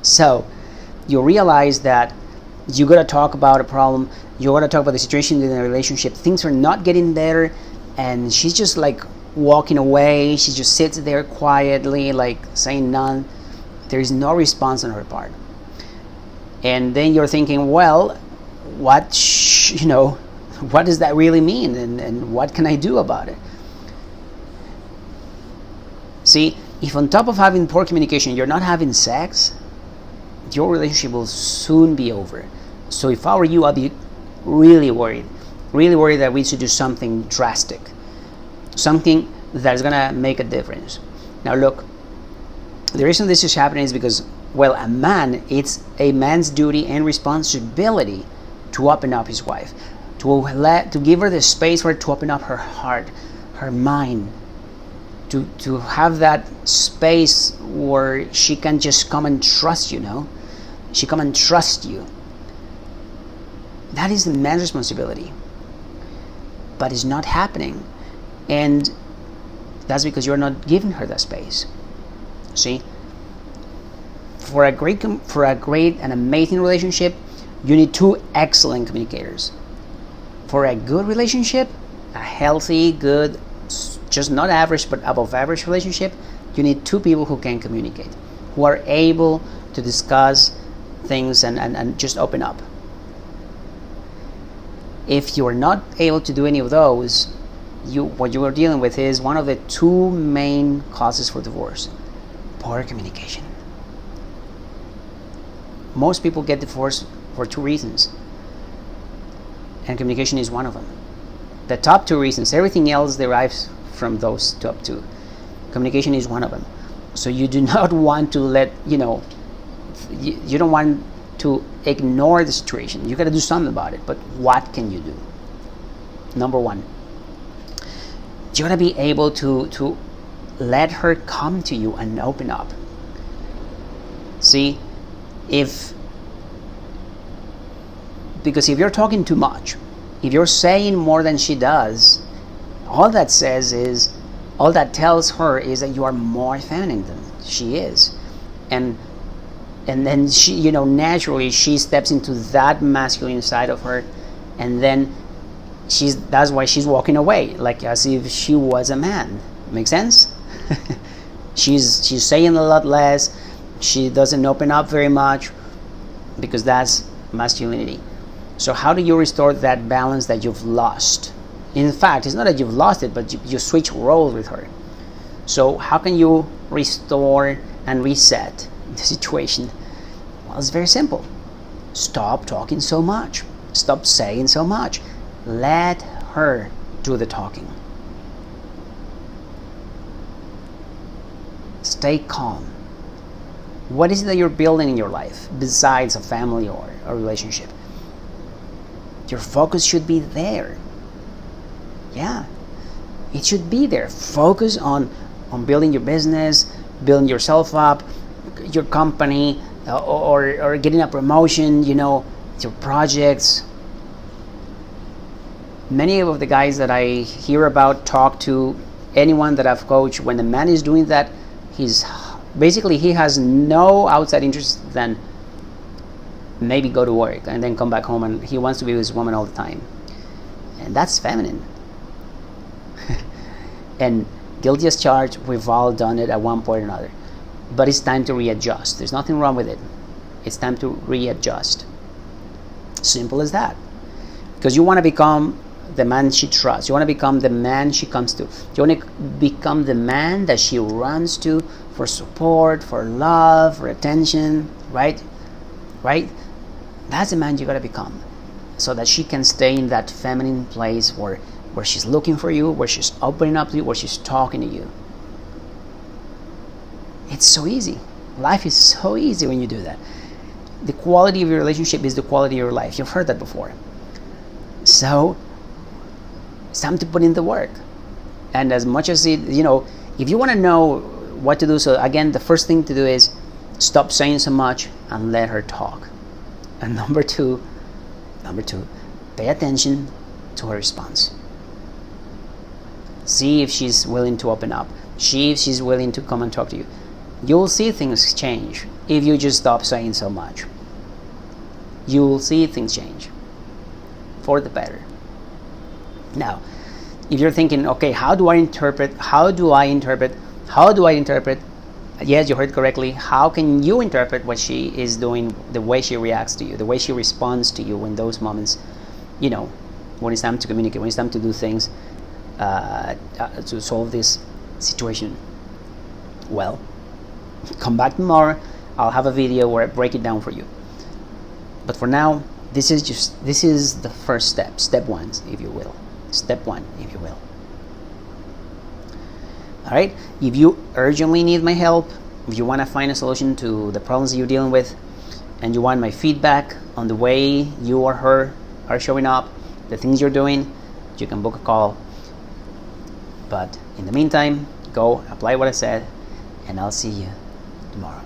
So you realize that you gotta talk about a problem, you gotta talk about the situation in a relationship, things are not getting better, and she's just like walking away, she just sits there quietly, like saying none. There is no response on her part. And then you're thinking, well, what does that really mean, and what can I do about it? See, if on top of having poor communication, you're not having sex, your relationship will soon be over. So if I were you, I'd be really worried that we should do something drastic, something that's gonna make a difference. Now look, the reason this is happening is because, well, it's a man's duty and responsibility to open up his wife, to give her the space for her to open up her heart, her mind, to have that space where she can just come and trust you, she come and trust you. That is the man's responsibility, but it's not happening, and that's because you're not giving her that space. See, for a great and amazing relationship, you need two excellent communicators. For a good relationship, a healthy, good, just not average but above average relationship, you need two people who can communicate, who are able to discuss things and just open up. If you are not able to do any of those, what you are dealing with is one of the two main causes for divorce: poor communication. Most people get divorced for two reasons, and communication is one of them. The top two reasons, everything else derives from those top two. Communication is one of them. So you do not want to you don't want to ignore the situation. You got to do something about it. But what can you do? Number one, you got to be able to let her come to you and open up. See, because if you're talking too much, if you're saying more than she does, all that tells her is that you are more feminine than she is, and then she, naturally she steps into that masculine side of her, and then that's why she's walking away, like as if she was a man. Make sense? she's saying a lot less, she doesn't open up very much, because that's masculinity. So how do you restore that balance that you've lost? In fact, it's not that you've lost it, but you switch roles with her. So how can you restore and reset the situation? Well, it's very simple. Stop talking so much. Stop saying so much. Let her do the talking. Stay calm. What is it that you're building in your life besides a family or a relationship? Your focus should be there. Yeah, it should be there. Focus on building your business, building yourself up, your company, or getting a promotion, your projects. Many of the guys that I hear about, talk to, anyone that I've coached, when the man is doing that, he has no outside interest than maybe go to work and then come back home, and he wants to be with his woman all the time. And that's feminine. And guilty as charged, we've all done it at one point or another. But it's time to readjust. There's nothing wrong with it. It's time to readjust. Simple as that. Because you want to become the man she trusts. You want to become the man she comes to. You want to become the man that she runs to for support, for love, for attention, right? Right? That's the man you got to become, so that she can stay in that feminine place where she's looking for you, where she's opening up to you, where she's talking to you. It's so easy. Life is so easy when you do that. The quality of your relationship is the quality of your life. You've heard that before. So it's time to put in the work. And as much as if you want to know what to do, so again, the first thing to do is stop saying so much and let her talk. And number two, pay attention to her response. See if she's willing to open up. See if she's willing to come and talk to you. you'll see things change if you just stop saying so much. You'll see things change for the better. Now, if you're thinking, okay, how do I interpret? Yes, you heard correctly. How can you interpret what she is doing, the way she reacts to you, the way she responds to you in those moments, when it's time to communicate, when it's time to do things to solve this situation? Well, come back tomorrow. I'll have a video where I break it down for you. But for now, this is the first step one, if you will. All right, if you urgently need my help, if you want to find a solution to the problems that you're dealing with, and you want my feedback on the way you or her are showing up, the things you're doing, you can book a call. But in the meantime, go apply what I said, and I'll see you tomorrow.